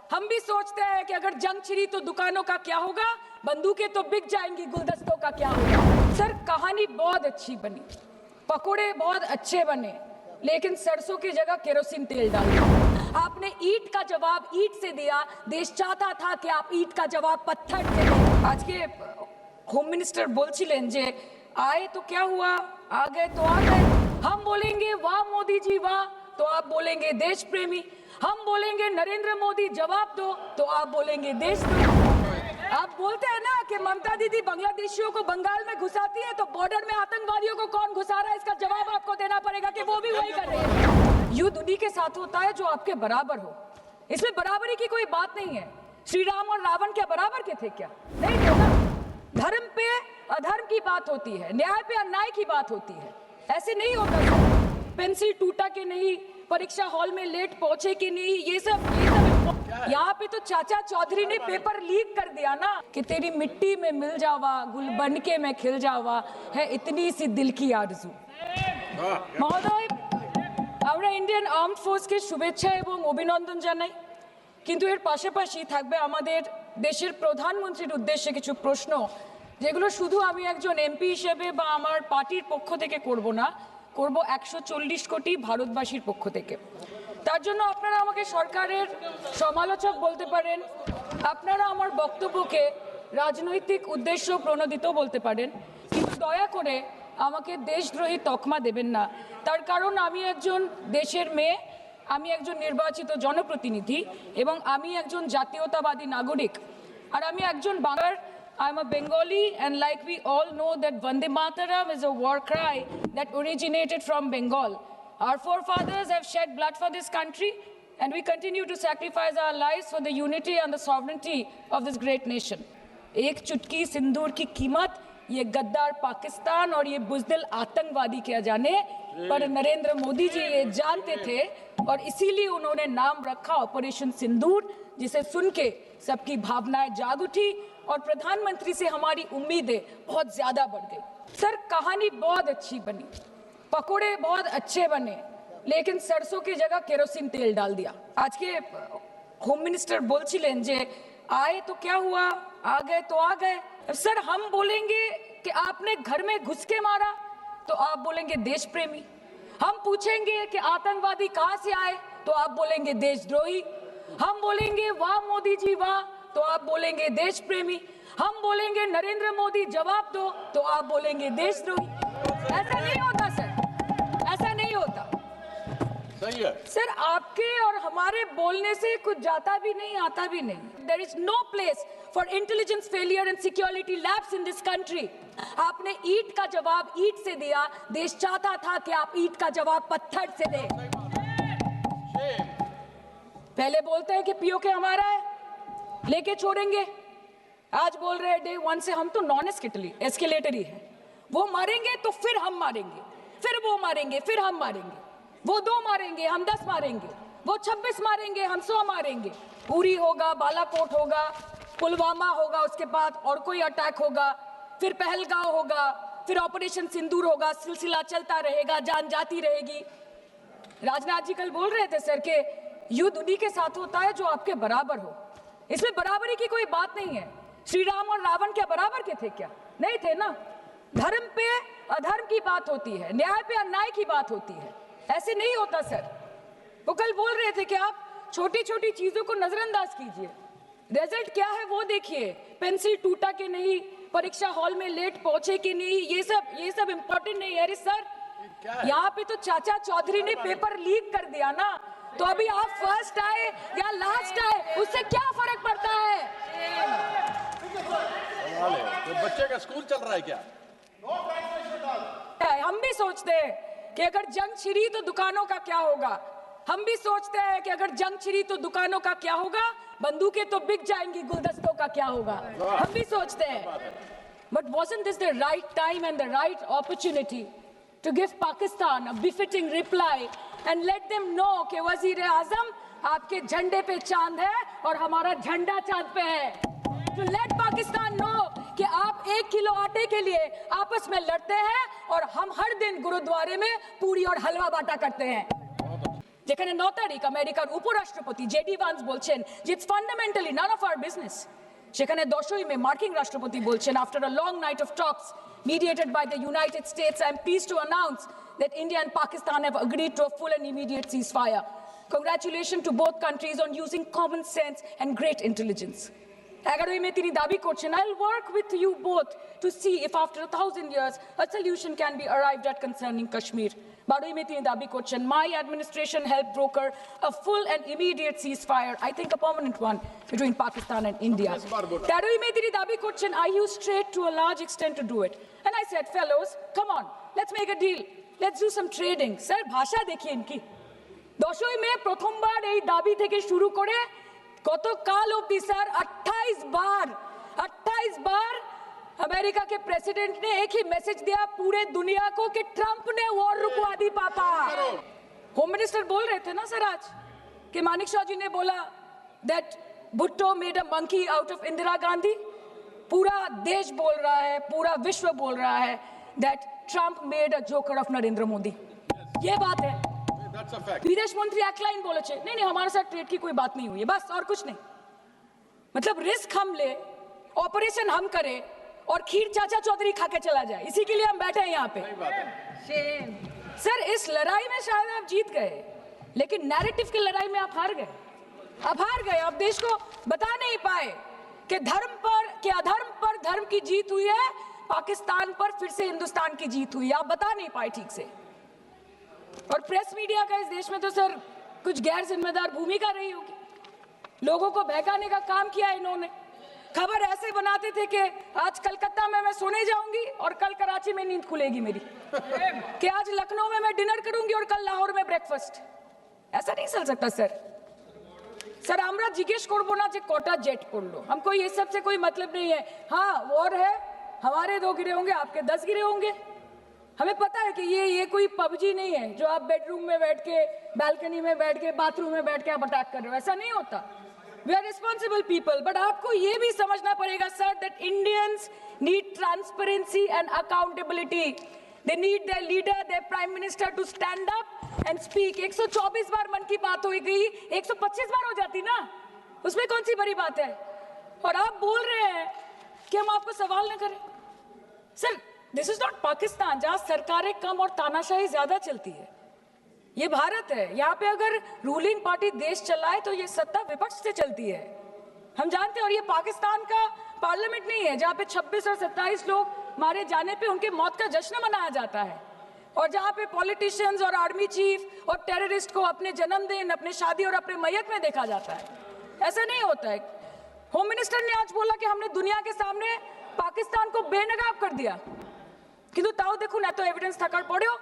हम भी सोचते हैं कि अगर जंग छिड़ी तो दुकानों का क्या होगा, बंदूकें तो बिक जाएंगी, गुलदस्तों का क्या होगा। सर कहानी बहुत अच्छी बनी, पकोड़े बहुत अच्छे बने, लेकिन सरसों की जगह केरोसिन तेल डाल दिया। आपने ईंट का जवाब ईंट से दिया, देश चाहता था कि आप ईंट का जवाब पत्थर से दें। आज के होम मिनिस्टर बोलছিলেন যে आए तो क्या हुआ, आ गए तो आ गए। हम बोलेंगे वाह मोदी जी वाह, तो आप बोलेंगे देश प्रेमी। हम बोलेंगे नरेंद्र मोदी जवाब दो, तो आप बोलेंगे देशद्रोही। आप बोलते हैं ना कि ममता दीदी बांग्लादेशियों को बंगाल में घुसाती है, तो बॉर्डर में आतंकवादियों को कौन घुसा रहा है, इसका जवाब आपको देना पड़ेगा कि वो भी वही कर रहे हैं। युद्ध उन्हीं के साथ होता है जो आपके बराबर हो, इसमें बराबरी की कोई बात नहीं है। श्री राम और रावण क्या बराबर के थे क्या? नहीं थे ना। धर्म पे अधर्म की बात होती है, न्याय पे अन्याय की बात होती है, ऐसे नहीं होता। पेंसिल टूटा के नहीं, परीक्षा हॉल में लेट पहुंचे कि नहीं, ये सब यहाँ पे तो चाचा चौधरी ने पेपर लीक कर दिया ना कि तेरी मिट्टी में मिल जावा, गुल बन के मैं खिल जावा, है इतनी सी दिल की आरज़ू। महोदय, আমরা ইন্ডিয়ান আর্মড ফোর্সকে শুভেচ্ছা এবং অভিনন্দন জানাই, কিন্তু এর পাশাপাশি থাকবে আমাদের দেশের প্রধানমন্ত্রীর উদ্দেশ্যে কিছু প্রশ্ন, যেগুলো শুধু আমি একজন এমপি হিসেবে বা আমার পার্টির পক্ষ থেকে করব না, করব 140 কোটি ভারতবাসীর পক্ষ থেকে। তার জন্য আপনারা আমাকে সরকারের সমালোচক বলতে পারেন, আপনারা আমার বক্তব্যকে রাজনৈতিক উদ্দেশ্য প্রণোদিত বলতে পারেন, কিন্তু দয়া করে আমাকে দেশদ্রোহী তকমা দেবেন না। তার কারণ আমি একজন দেশের মেয়ে, আমি একজন নির্বাচিত জনপ্রতিনিধি এবং আমি একজন জাতীয়তাবাদী নাগরিক। আর আমি একজন বাঙালি, I am a Bengali, and like we all know that Vande Mataram is a war cry that originated from Bengal. Our forefathers have shed blood for this country, and we continue to sacrifice our lives for the unity and the sovereignty of this great nation. एक चुटकी सिंदूर की कीमत ये गद्दार पाकिस्तान और ये बुज़दिल आतंकवादी क्या जाने, पर नरेंद्र मोदी जी ये जानते थे और इसीलिए उन्होंने नाम रखा ऑपरेशन सिंदूर, जिसे सुन के सबकी भावनाएं जाग उठी और प्रधानमंत्री से हमारी उम्मीदें बहुत ज्यादा बढ़ गई। सर कहानी बहुत अच्छी बनी, पकोड़े बहुत अच्छे बने, लेकिन सरसों की जगह केरोसिन तेल डाल दिया। आज के होम मिनिस्टर बोलছিলেন যে आए तो क्या हुआ, आ गए तो आ गए। सर हम बोलेंगे कि आपने घर में घुस के मारा, तो आप बोलेंगे देश प्रेमी। हम पूछेंगे कि आतंकवादी कहां से आए, तो आप बोलेंगे देशद्रोही। हम बोलेंगे वाह मोदी जी वाह, तो आप बोलेंगे देश प्रेमी। हम बोलेंगे नरेंद्र मोदी जवाब दो, तो आप बोलेंगे देशद्रोही। ऐसा नहीं होता सर, ऐसा नहीं होता। सही है सर, आपके और हमारे बोलने से कुछ जाता भी नहीं, आता भी नहीं। There is no place for intelligence failure and security lapse in this country. आपने ईंट का जवाब ईंट से दिया, देश चाहता था कि आप ईंट का जवाब पत्थर से दें। पहले बोलते हैं कि पीओके हमारा है, लेके छोड़ेंगे। आज बोल रहे हैं डे 1 से हम तो नॉन एस्केलेटरी है, वो मारेंगे तो फिर हम मारेंगे, फिर वो मारेंगे, फिर हम मारेंगे, वो 2 मारेंगे हम 10 मारेंगे, वो 26 मारेंगे हम 100 मारेंगे। उरी होगा, बालाकोट होगा, पुलवामा होगा, उसके बाद और कोई अटैक होगा, फिर पहलगांव होगा, फिर ऑपरेशन सिंदूर होगा, सिलसिला चलता रहेगा, जान जाती रहेगी। राजनाथ जी कल बोल रहे थे सर के युद्ध उन्हीं के साथ होता है जो आपके बराबर हो, इसमें बराबरी की कोई बात नहीं है। श्री राम और रावण क्या बराबर के थे क्या? नहीं थे ना। धर्म पे अधर्म की बात होती है, न्याय पे अन्याय की बात होती है, ऐसे नहीं होता सर। वो कल बोल रहे थे कि आप छोटी छोटी चीजों को नजरअंदाज कीजिए, रिजल्ट क्या है वो देखिए। पेंसिल टूटा कि नहीं, परीक्षा हॉल में लेट पहुंचे कि नहीं, ये सब इंपॉर्टेंट नहीं है। अरे सर, यहाँ पे तो चाचा चौधरी ने पेपर लीक कर दिया ना, तो अभी आप फर्स्ट आए या लास्ट आए, उससे क्या फर्क पड़ता है? तो बच्चे का स्कूल चल रहा है क्या? हम भी सोचते हैं कि अगर जंग छिड़ी तो दुकानों का क्या होगा। हम भी सोचते हैं कि अगर जंग छिड़ी तो दुकानों का क्या होगा, बंदूकें तो बिक जाएंगी, गुलदस्तों का क्या होगा। हम भी सोचते हैं, but wasn't this the right time and the right opportunity to give Pakistan a befitting reply and let them know कि वजीर आजम आपके झंडे पे चांद है और हमारा झंडा चांद पे है। To let Pakistan know कि आप 1 किलो आटे के लिए आपस में लड़ते हैं और हम हर दिन गुरुद्वारे में पूरी और हलवा बांटा करते हैं। যেখানে 9 তারিখ আমেরিকার উপরাষ্ট্রপতি জেডি ভান্স বলছেন যে it's fundamentally none of our business, সেখানে 10ই মে মার্কিন রাষ্ট্রপতি বলছেন after a long night of talks mediated by the United States, I am pleased to announce that India and Pakistan have agreed to a full and immediate ceasefire. Congratulations to both countries on using common sense and great intelligence. 11ই মে তিনি দাবি করছেন, I'll work with you both to see if after 1,000 years a solution can be arrived at concerning Kashmir. 12ই মে তিনি দাবি করছেন, my administration helped broker a full and immediate ceasefire, I think a permanent one, between Pakistan and India. 13ই মে তিনি দাবি করছেন, I used trade to a large extent to do it. And I said, fellows, come on, let's make a deal. Let's do some trading. Sir, ভাষা দেখিয়ে ইনকি 10ই মে প্রথমবার এই দাবি থেকে শুরু করে গতকাল অবধি স্যার 28 बार अमेरिका के प्रेसिडेंट ने एक ही मैसेज दिया पूरे दुनिया को कि ट्रंप ने वॉर रुकवा दी पापा। होम मिनिस्टर बोल रहे थे ना सर आज कि मानिक शाह जी ने बोला that Bhutto made a monkey out of Indira Gandhi. पूरा देश बोल रहा है, पूरा विश्व बोल रहा है that Trump made a joker of Narendra Modi. ये बात है। That's a fact. विदेश मंत्री एक लाइन बोले छे, नहीं नहीं हमारे साथ ट्रेड की कोई बात नहीं हुई है, बस और कुछ नहीं। मतलब रिस्क हम ले, ऑपरेशन हम करें और खीर चाचा चौधरी खा के चला जाए, इसी के लिए हम बैठे हैं यहाँ पे। सही बात है। सर इस लड़ाई में शायद आप जीत गए, लेकिन नैरेटिव की लड़ाई में आप हार गए। आप हार गए, आप देश को बता नहीं पाए कि धर्म पर कि अधर्म पर धर्म की जीत हुई है, पाकिस्तान पर फिर से हिंदुस्तान की जीत हुई है, आप बता नहीं पाए ठीक से। और प्रेस मीडिया का इस देश में तो सर कुछ गैर जिम्मेदार भूमिका रही होगी, लोगों को बहकाने का काम किया इन्होंने। खबर ऐसे बनाते थे कि आज कलकत्ता में मैं सोने जाऊंगी और कल कराची में नींद खुलेगी मेरी, कि आज लखनऊ में मैं डिनर करूंगी और कल लाहौर में ब्रेकफास्ट। ऐसा नहीं चल सकता सर। सर আমরা জিজ্ঞেস করব না যে কটা জেট পড়লো, हमको ये सब से कोई मतलब नहीं है। हाँ वॉर है, हमारे 2 गिरे होंगे, आपके 10 गिरे होंगे। हमें पता है कि ये कोई पबजी नहीं है जो आप बेडरूम में बैठ के, बालकनी में बैठ के, बाथरूम में बैठ के आप अटैक कर रहे हो, ऐसा नहीं होता। We are responsible people, but आपको ये भी समझना पड़ेगा sir that Indians need transparency and accountability. They need their leader, their prime minister to stand up and speak. 124 बार मन की बात हो गई, 125 बार हो जाती ना, उसमें कौन सी बड़ी बात है। और आप बोल रहे हैं कि हम आपको सवाल न करें। Sir this is not Pakistan जहां सरकारें कम और तानाशाही ज्यादा चलती है, ये भारत है। यहाँ पे अगर रूलिंग पार्टी देश चलाए तो ये सत्ता विपक्ष से चलती है, हम जानते हैं। और ये पाकिस्तान का पार्लियामेंट नहीं है जहाँ पे 26 और 27 लोग मारे जाने पे उनके मौत का जश्न मनाया जाता है, और जहाँ पे पॉलिटिशियंस और आर्मी चीफ और टेररिस्ट को अपने जन्मदिन, अपने शादी और अपने मैयत में देखा जाता है। ऐसा नहीं होता है। होम मिनिस्टर ने आज बोला कि हमने दुनिया के सामने पाकिस्तान को बेनकाब कर दिया, কিন্তু তাও দেখুন এত এভিডেন্স থাকার পরেও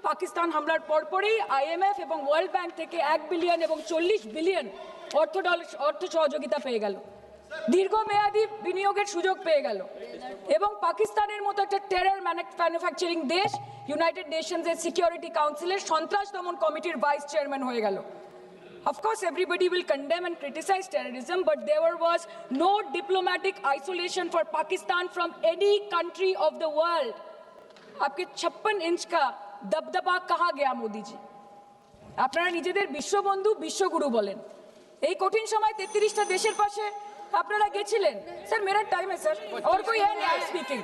পাকিস্তান হামলার পরপরই আইএমএফ এবং ওয়ার্ল্ড ব্যাংক থেকে 1 বিলিয়ন এবং 40 বিলিয়ন অর্থ সহযোগিতা পেয়ে গেল, দীর্ঘমেয়াদী বিনিয়োগের সুযোগ পেয়ে গেল, এবং পাকিস্তানের মতো একটা টেরর ম্যানুফ্যাকচারিং দেশ ইউনাইটেড নেশনসের সিকিউরিটি কাউন্সিলের সন্ত্রাস দমন কমিটির ভাইস চেয়ারম্যান হয়ে গেল। Of course, everybody will condemn and criticize terrorism, but there was no diplomatic isolation for Pakistan from any country of the world. आपके 56 इंच का दबदबा कहाँ गया मोदी जी? আপনারা নিজেদের বিশ্ববন্ধু বিশ্বগুরু বলেন, এই কঠিন সময় 33টা দেশের পাশে আপনারা গেছিলেন। স্যার मेरा टाइम है सर, और कोई है नहीं स्पीकिंग।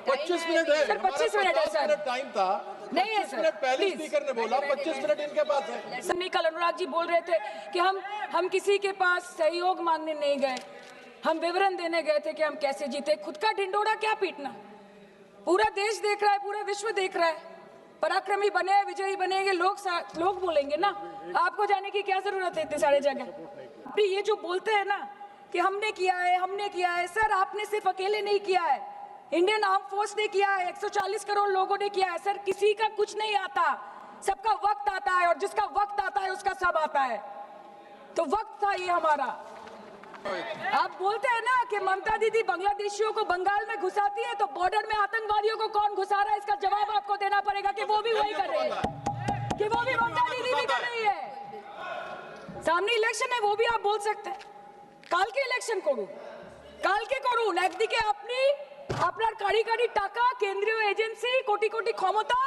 25 मिनट है सर 25 मिनट है सर, टाइम था, नहीं है 25 सर, मिनट पहले प्लीज। स्पीकर ने बोला 25 मिनट इनके पास है। सर नहीं, कल अनुराग जी बोल रहे थे कि हम किसी के पास सहयोग मांगने नहीं गए, हम विवरण देने गए थे कि हम कैसे जीते। खुद का ढिंडोरा क्या पीटना, पूरा देश देख रहा है, पूरा विश्व देख रहा है। पराक्रमी बने, विजयी बनेंगे लोग बोलेंगे ना, आपको जाने की क्या जरूरत है इतने सारे जगह। ये जो बोलते हैं ना कि हमने किया है, सर आपने सिर्फ अकेले नहीं किया है, इंडियन आर्म फोर्स ने किया है, 140 करोड़ लोगों ने किया है। सर किसी का कुछ नहीं आता, सबका वक्त आता है, और जिसका वक्त आता है उसका सब आता है। तो वक्त था ये हमारा। आप बोलते हैं ना कि ममता दीदी बांग्लादेशियों को बंगाल में घुसाती है, तो बॉर्डर में आतंकवादियों को कौन घुसा रहा है, इसका जवाब आपको देना पड़ेगा कि वो भी वही कर रहे हैं, कि वो भी ममता दीदी भी कर रही है। सामने इलेक्शन है, वो भी आप बोल सकते हैं। কালকে ইলেকশন করুন, কালকে করুন। একদিকে আপনি আপনার কারি কারি টাকা, কেন্দ্রীয় এজেন্সি, কোটি কোটি ক্ষমতা,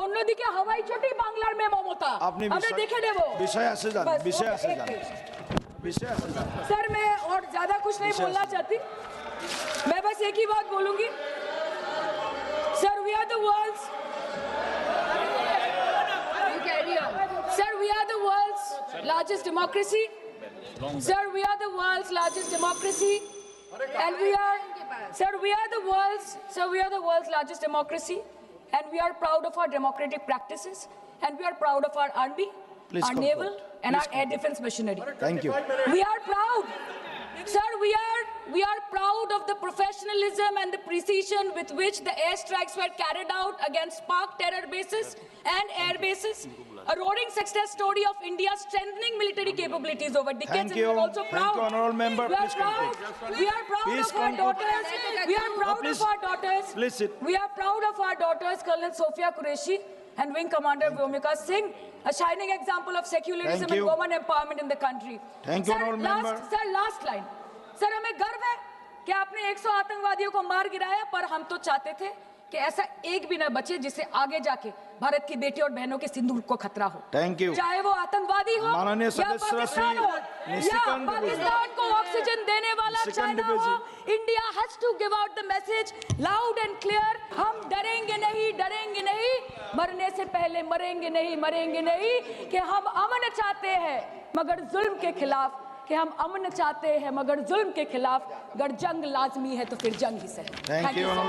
অন্যদিকে হাওয়াই চটি বাংলার মেয়ে মমতা আপনি আমরা দেখে নেব বিষয় আসে যান बस, বিষয় ओके, আসে एक যান मिनट। বিষয় আসে যান सर मैं और ज्यादा कुछ नहीं विषय बोलना से- चाहती मैं बस एक ही बात बोलूंगी sir we are the world's sir we are the world's largest democracy sir we are the world's largest democracy and we are the world's largest democracy and we are proud of our democratic practices and we are proud of our army Please our conclude. naval and Please our air defense machinery. Thank you We are proud. Sir, we are proud of the professionalism and the precision with which the airstrikes were carried out against Pak terror bases and air bases. A roaring success story of India's strengthening military capabilities over decades. Thank And we are you. also Thank proud. you, honorable member. We are Please proud. conclude. We are proud Please of our conclude. daughters. We are proud please. of our daughters. Please sit. We are proud of our daughters, Colonel Sophia Qureshi and Wing Commander Vyomika Singh, a shining example of secularism Thank and you. women empowerment in the country. Thank you, Sir, honorable member. Sir last line sir हमें गर्व है कि आपने 100 आतंकवादियों को मार गिराया पर हम तो चाहते थे कि ऐसा एक भी न बचे जिससे आगे जाके भारत की बेटी और बहनों के सिंदूर को खतरा हो Thank you. चाहे वो आतंकवादी हो माननीय या सदस्य पाकिस्तान हो या निशिकांत पाकिस्तान को ऑक्सीजन देने वाला निशिकांत चाइना हो India has to give out the message loud and clear हम डरेंगे नहीं मरने से पहले मरेंगे नहीं कि हम अमन चाहते हैं मगर जुल्म के खिलाफ कि हम अमन चाहते हैं मगर जुल्म के खिलाफ अगर जंग लाजमी है तो फिर जंग ही सही थैंक यू सर